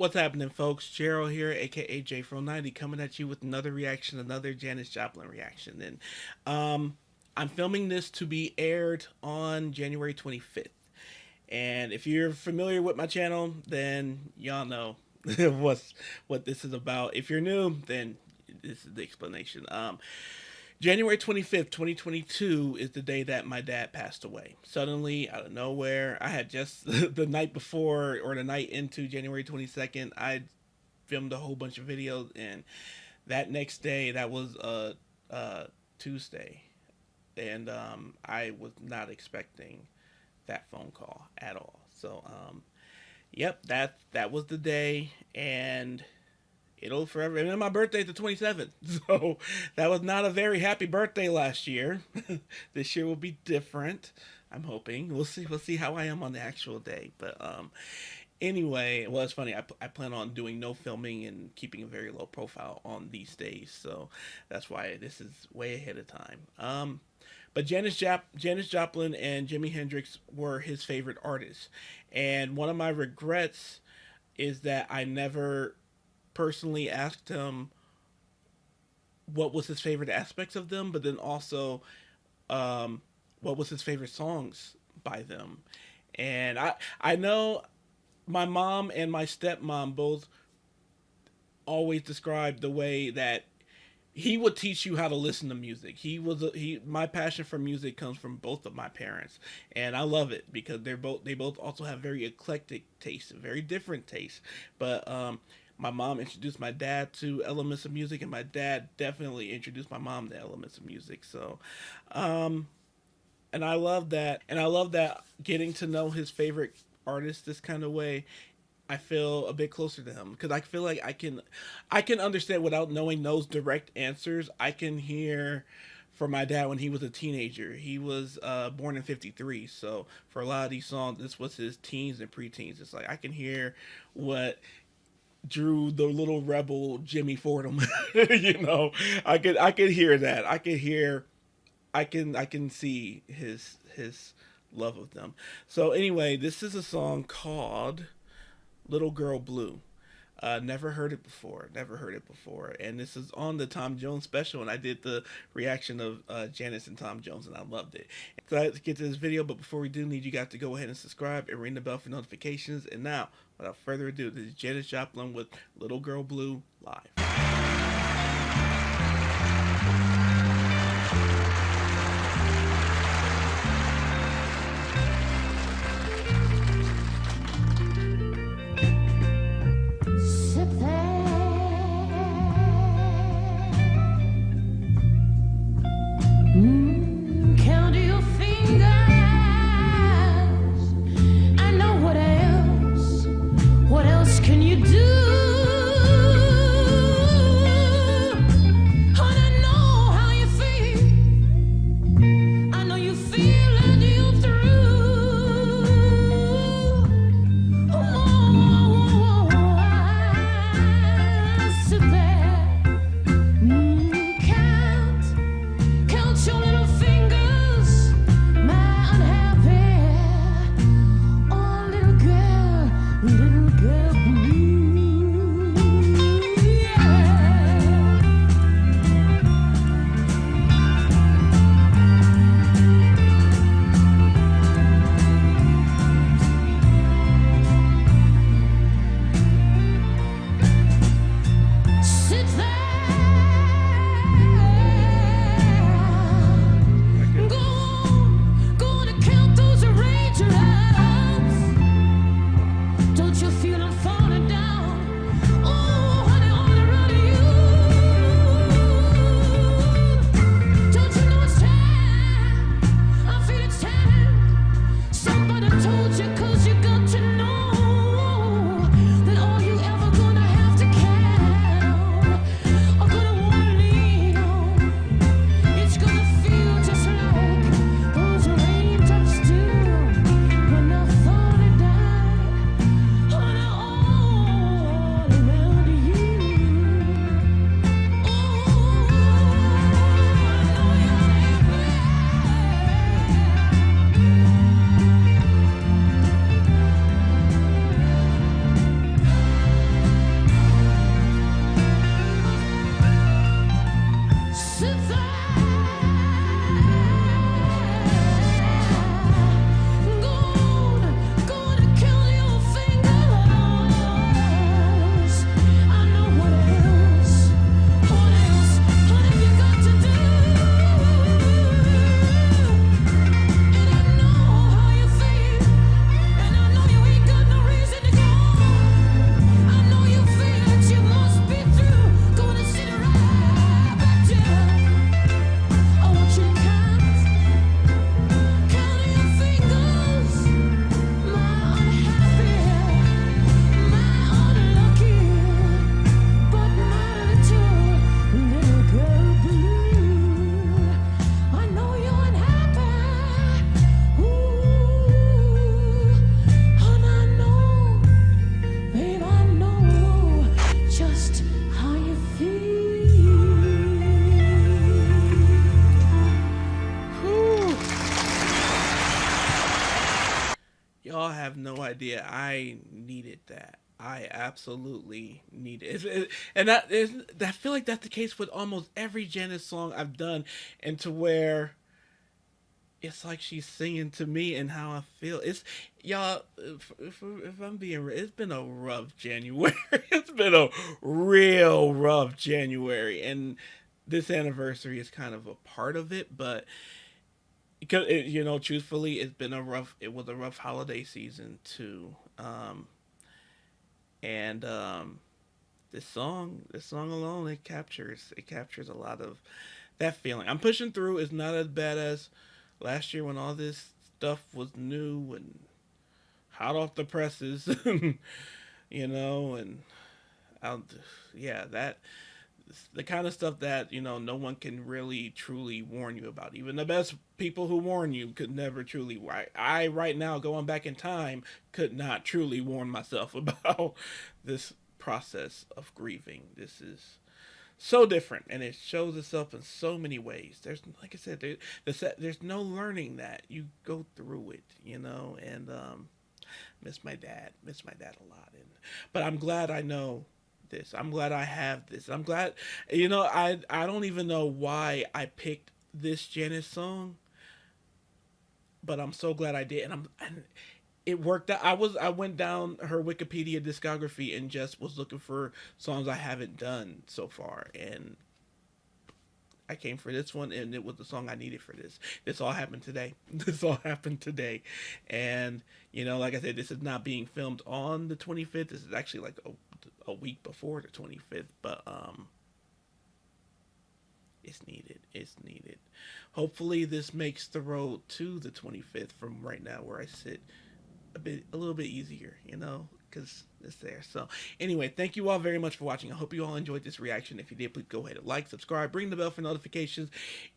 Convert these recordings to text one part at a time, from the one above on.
What's happening, folks? Gerald here, aka J90, coming at you with another reaction, another Janis Joplin reaction. And I'm filming this to be aired on January 25th. And if you're familiar with my channel, then y'all know what this is about. If you're new, then this is the explanation. January 25th, 2022 is the day that my dad passed away. Suddenly, out of nowhere, I had just the night before or the night into January 22nd, I filmed a whole bunch of videos, and that next day, that was Tuesday, and I was not expecting that phone call at all. So, yep, that was the day, and it'll forever. And then my birthday is the 27th, so that was not a very happy birthday last year. This year will be different. I'm hoping. We'll see. We'll see how I am on the actual day. But anyway, well, it's funny. I plan on doing no filming and keeping a very low profile on these days, so that's why this is way ahead of time. But Janis Joplin and Jimi Hendrix were his favorite artists, and one of my regrets is that I never personally asked him what was his favorite aspects of them, but then also what was his favorite songs by them. And I know my mom and my stepmom both always described the way that he would teach you how to listen to music. My passion for music comes from both of my parents, and I love it because they both also have very eclectic tastes, very different tastes. But my mom introduced my dad to elements of music, and my dad definitely introduced my mom to elements of music. So, and I love that. And I love that getting to know his favorite artists this kind of way, I feel a bit closer to him, because I feel like I can understand without knowing those direct answers. I can hear from my dad when he was a teenager. He was born in '53, so for a lot of these songs, this was his teens and preteens. It's like I can hear what drew the little rebel Jimmy Fordham. You know, I could hear that. I can see his love of them. So anyway, this is a song called Little Girl Blue. Never heard it before. And this is on the Tom Jones special, and I did the reaction of Janis and Tom Jones, and I loved it. So let's get to this video, but before we do, need you guys to go ahead and subscribe and ring the bell for notifications. And now, without further ado, this is Janis Joplin with Little Girl Blue live. idea. I needed that. I absolutely need it. And that is, I feel like that's the case with almost every Janis song I've done, and to where it's like she's singing to me and how I feel. It's y'all. If I'm being, it's been a rough January. It's been a real rough January, and this anniversary is kind of a part of it. But because truthfully, it's been a rough. It was a rough holiday season too. And this song alone, it captures a lot of that feeling. I'm pushing through. It's not as bad as last year when all this stuff was new and hot off the presses, and I'll, yeah, that the kind of stuff that no one can really truly warn you about. Even the best people who warn you could never truly. I right now going back in time could not truly warn myself about this process of grieving. This is so different, and it shows itself in so many ways. There's, like I said, there's no learning that. You go through it, and miss my dad a lot. But I'm glad I know this. I'm glad I have this. I'm glad, I don't even know why I picked this Janis song, but I'm so glad I did, and it worked out. I went down her Wikipedia discography and just was looking for songs I haven't done so far, and I came for this one, and it was the song I needed for this. This all happened today. This all happened today, and like I said, this is not being filmed on the 25th. This is actually like a week before the 25th, but it's needed. It's needed. Hopefully, this makes the road to the 25th from right now where I sit a little bit easier, because it's there. So anyway, thank you all very much for watching. I hope you all enjoyed this reaction. If you did, please go ahead and like, subscribe, ring the bell for notifications.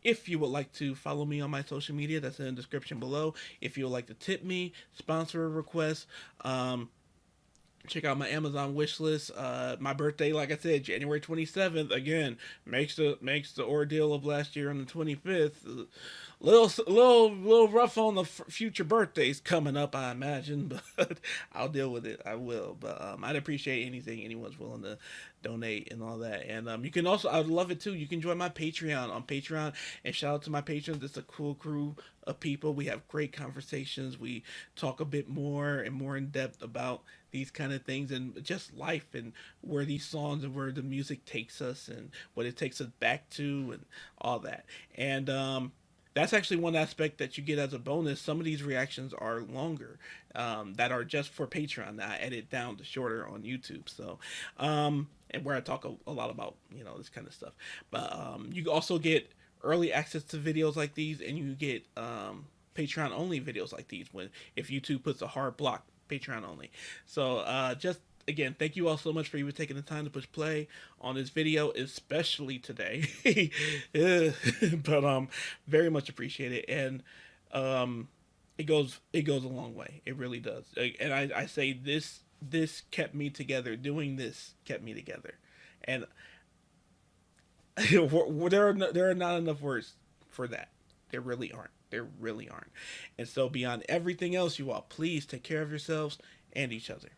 If you would like to follow me on my social media, that's in the description below. If you would like to tip me, sponsor a request, check out my Amazon wish list. My birthday, like I said, January 27th. Again, makes the ordeal of last year on the 25th little rough on the future birthdays coming up, I imagine, but I'll deal with it. I will. But I'd appreciate anything anyone's willing to donate and all that. And you can also, I'd love it too. You can join my Patreon on Patreon, and shout out to my patrons. It's a cool crew of people. We have great conversations. We talk a bit more and more in depth about these kind of things and just life and where these songs and where the music takes us and what it takes us back to and all that. And that's actually one aspect that you get as a bonus. Some of these reactions are longer, that are just for Patreon, that I edit down to shorter on YouTube. So and where I talk a lot about this kind of stuff. But you also get early access to videos like these, and you get Patreon only videos like these if YouTube puts a hard block. Patreon only. So just again, thank you all so much for even taking the time to push play on this video, especially today. But very much appreciate it. And it goes a long way. It really does. And I say this kept me together. Doing this kept me together. And there are not enough words for that. There really aren't. There really aren't. And so beyond everything else, you all, please take care of yourselves and each other.